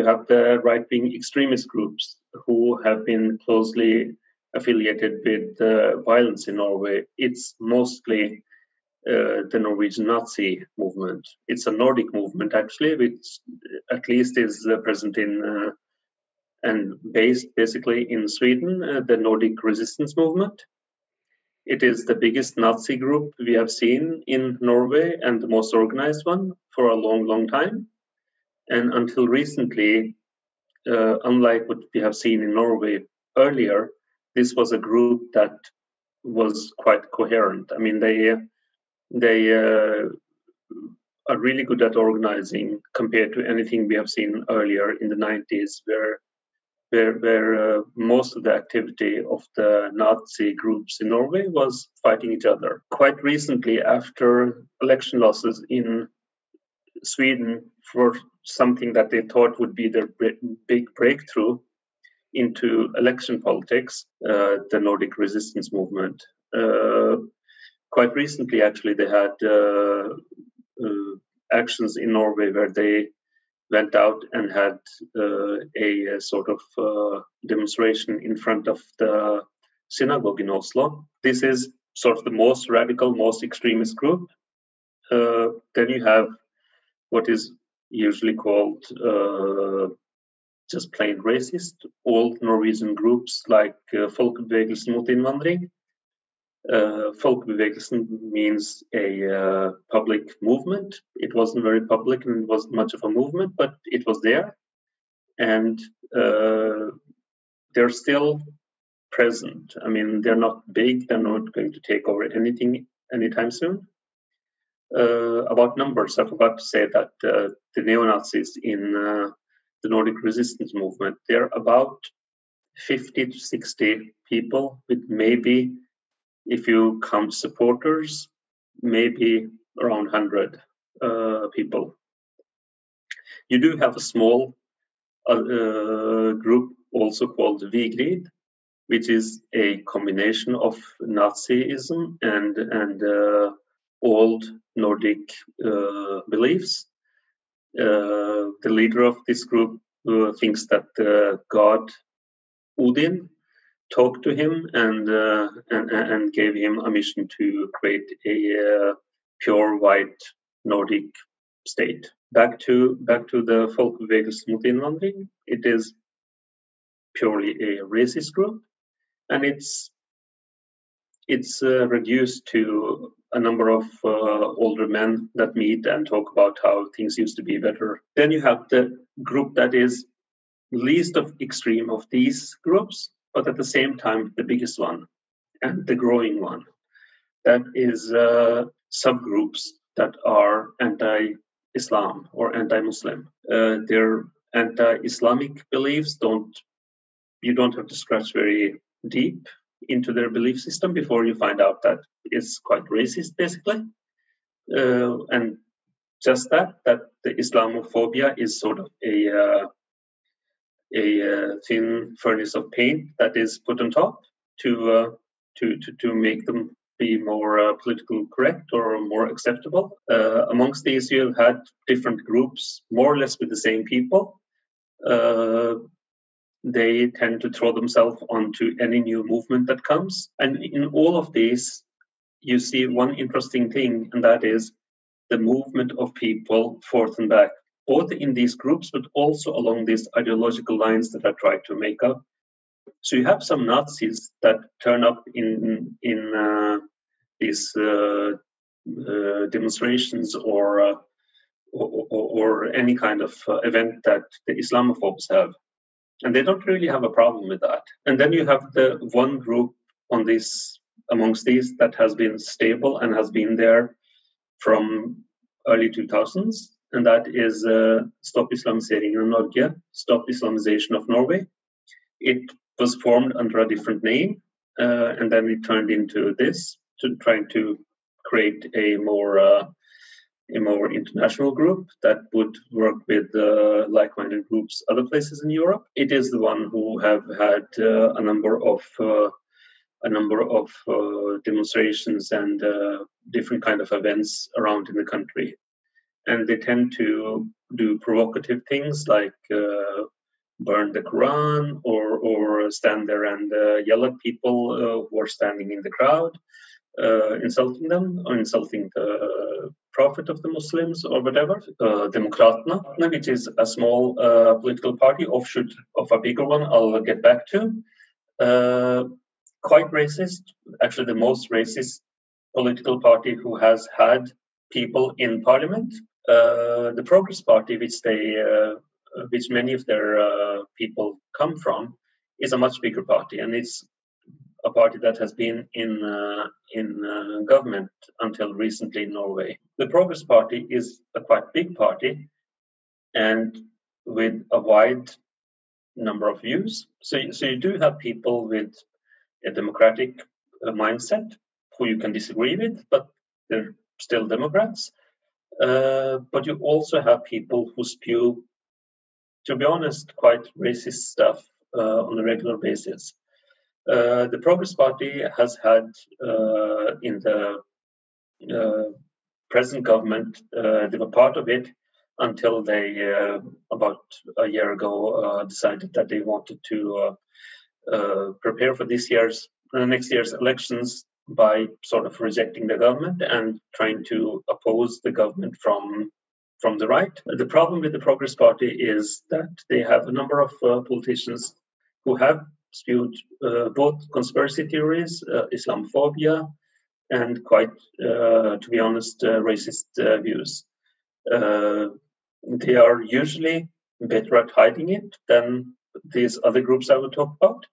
you have the right-wing extremist groups who have been closely affiliated with violence in Norway. It's mostly the Norwegian Nazi movement. It's a Nordic movement, actually, which at least is present in and based basically in Sweden, the Nordic resistance movement. It is the biggest Nazi group we have seen in Norway and the most organized one for a long, long time. And until recently, unlike what we have seen in Norway earlier, this was a group that was quite coherent. I mean, they are really good at organizing compared to anything we have seen earlier in the 90s, where most of the activity of the Nazi groups in Norway was fighting each other. Quite recently, after election losses in Sweden for something that they thought would be their big breakthrough into election politics, the Nordic resistance movement. Quite recently, actually, they had actions in Norway where they went out and had a sort of demonstration in front of the synagogue in Oslo. This is sort of the most radical, most extremist group. Then you have what is usually called just plain racist, old Norwegian groups like Folkebevegelsen mot innvandring. Folkebevegelsen means a public movement. It wasn't very public and it wasn't much of a movement, but it was there. And they're still present. I mean, they're not big. They're not going to take over anything anytime soon. About numbers, I forgot to say that the neo-Nazis in the Nordic resistance movement, they're about 50 to 60 people with maybe, if you count supporters, maybe around 100 people. You do have a small group also called Vigrid, which is a combination of Nazism and old Nordic beliefs. The leader of this group thinks that God Odin talked to him and gave him a mission to create a pure white Nordic state. Back to the Folkebevegelsen mot innvandring. It is purely a racist group, and it's reduced to a number of older men that meet and talk about how things used to be better. Then you have the group that is least of extreme of these groups, but at the same time the biggest one and the growing one. That is subgroups that are anti-Islam or anti-Muslim. Their anti-Islamic beliefs you don't have to scratch very deep into their belief system before you find out that it's quite racist, basically. And just that the Islamophobia is sort of a thin furnace of paint that is put on top to make them be more politically correct or more acceptable. Amongst these, you have had different groups, more or less with the same people. They tend to throw themselves onto any new movement that comes. And in all of these, you see one interesting thing, and that is the movement of people forth and back, both in these groups, but also along these ideological lines that I tried to make up. So you have some Nazis that turn up in these demonstrations or any kind of event that the Islamophobes have. And they don't really have a problem with that. And then you have the one group amongst these that has been stable and has been there from early 2000s, and that is Stop Islamiseringen av Norge, Stop Islamization of Norway. It was formed under a different name, and then it turned into this, trying to create a more international group that would work with like-minded groups other places in Europe. It is the one who have had a number of demonstrations and different kind of events around in the country. and they tend to do provocative things like burn the Quran or stand there and yell at people who are standing in the crowd, insulting them or insulting the prophet of the Muslims or whatever. Demokraterna, which is a small political party offshoot of a bigger one I'll get back to. Quite racist, actually the most racist political party who has had people in parliament. The Progress Party, which many of their people come from, is a much bigger party, and it's a party that has been in government until recently in Norway. The Progress Party is a quite big party, and with a wide number of views. So you do have people with a democratic mindset who you can disagree with, but they're still Democrats. But you also have people who spew, to be honest, quite racist stuff on a regular basis. The Progress Party has had in the present government, they were part of it until they, about a year ago, decided that they wanted to prepare for next year's elections by sort of rejecting the government and trying to oppose the government from the right. The problem with the Progress Party is that they have a number of politicians who have spewed both conspiracy theories, Islamophobia, and quite, to be honest, racist views. They are usually better at hiding it than these other groups I will talk about.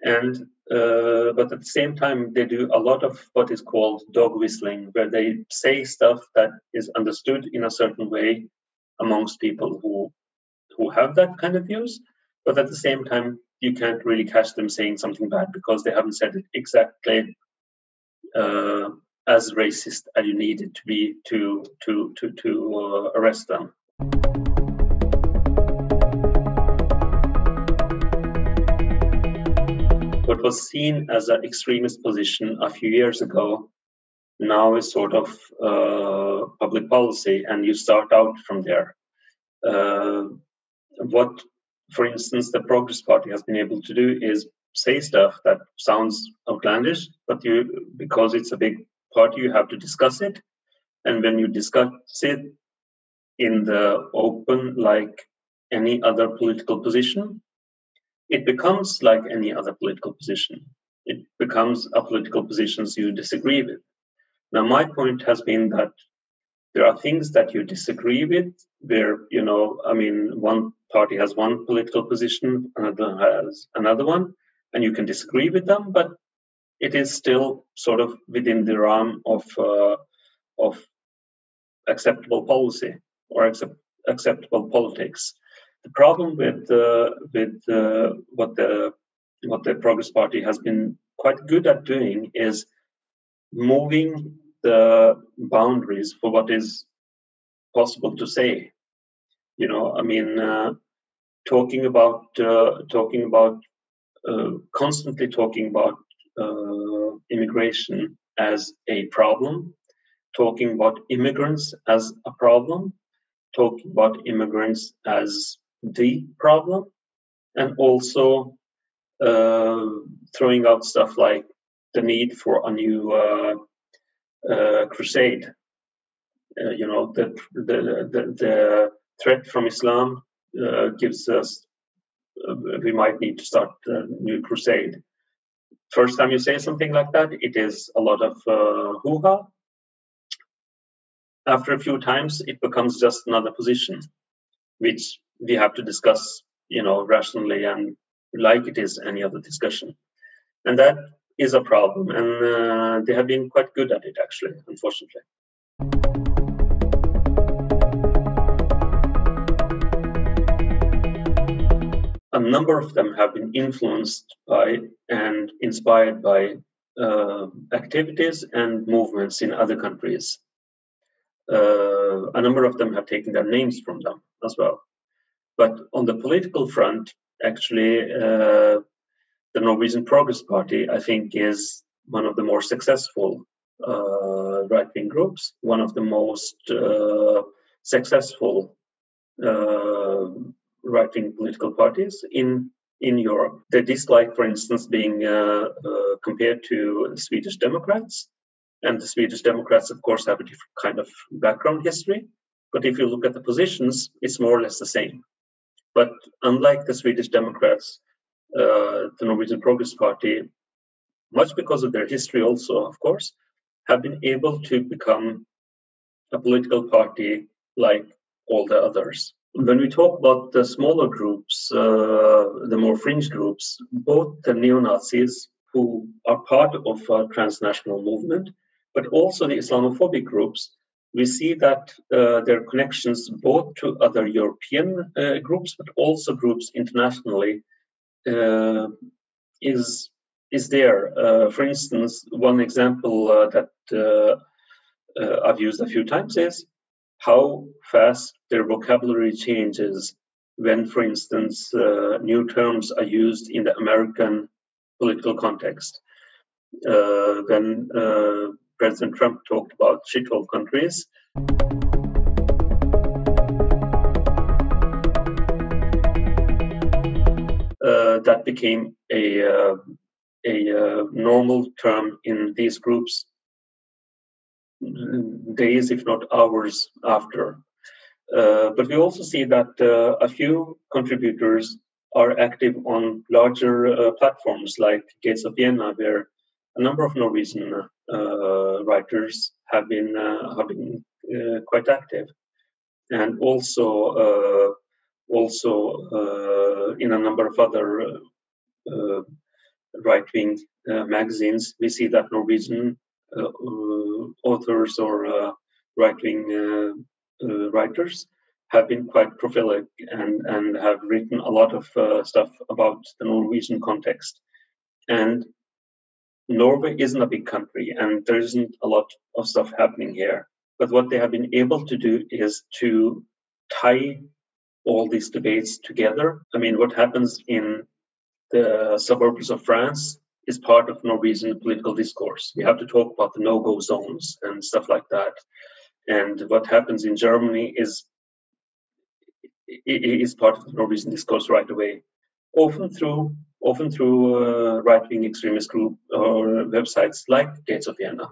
And but at the same time, they do a lot of what is called dog whistling, where they say stuff that is understood in a certain way amongst people who have that kind of views. But at the same time, you can't really catch them saying something bad because they haven't said it exactly as racist as you need it to be to arrest them. What was seen as an extremist position a few years ago now is sort of public policy, and you start out from there. What, for instance, the Progress Party has been able to do is say stuff that sounds outlandish, but because it's a big party, you have to discuss it. And when you discuss it in the open, like any other political position, it becomes like any other political position. It becomes a political position you disagree with. Now, my point has been that there are things that you disagree with, where, one party has one political position, another has another one, and you can disagree with them, but it is still sort of within the realm of acceptable policy or acceptable politics. The problem with what the Progress Party has been quite good at doing is moving the boundaries for what is possible to say. Constantly talking about immigration as a problem, talking about immigrants as a problem, talking about immigrants as the problem, and also throwing out stuff like the need for a new crusade. The threat from Islam gives us, we might need to start a new crusade. First time you say something like that, it is a lot of hoo-ha. After a few times, it becomes just another position, which we have to discuss, rationally and like it is any other discussion. And that is a problem, and they have been quite good at it, actually, unfortunately. A number of them have been influenced by and inspired by activities and movements in other countries. A number of them have taken their names from them as well. But on the political front, actually, the Norwegian Progress Party, I think, is one of the more successful right-wing groups, one of the most successful right-wing political parties in Europe. They dislike, for instance, being compared to the Swedish Democrats. And the Swedish Democrats, of course, have a different kind of background history. But if you look at the positions, it's more or less the same. But unlike the Swedish Democrats, the Norwegian Progress Party, much because of their history also, of course, have been able to become a political party like all the others. When we talk about the smaller groups, the more fringe groups, both the neo-Nazis, who are part of a transnational movement, but also the Islamophobic groups, we see that their connections both to other European groups, but also groups internationally, is there. For instance, one example that I've used a few times is how fast their vocabulary changes when, for instance, new terms are used in the American political context. When President Trump talked about shithole countries, that became a normal term in these groups days, if not hours after. But we also see that a few contributors are active on larger platforms like Gates of Vienna, where a number of Norwegian writers have been quite active, and also in a number of other right-wing magazines, we see that Norwegian authors or right-wing writers have been quite prolific and have written a lot of stuff about the Norwegian context. And Norway isn't a big country, and there isn't a lot of stuff happening here. But what they have been able to do is to tie all these debates together. I mean, what happens in the suburbs of France is part of Norwegian political discourse. We have to talk about the no-go zones and stuff like that. And what happens in Germany is part of the Norwegian discourse right away, often through right-wing extremist group or websites like Gates of Vienna.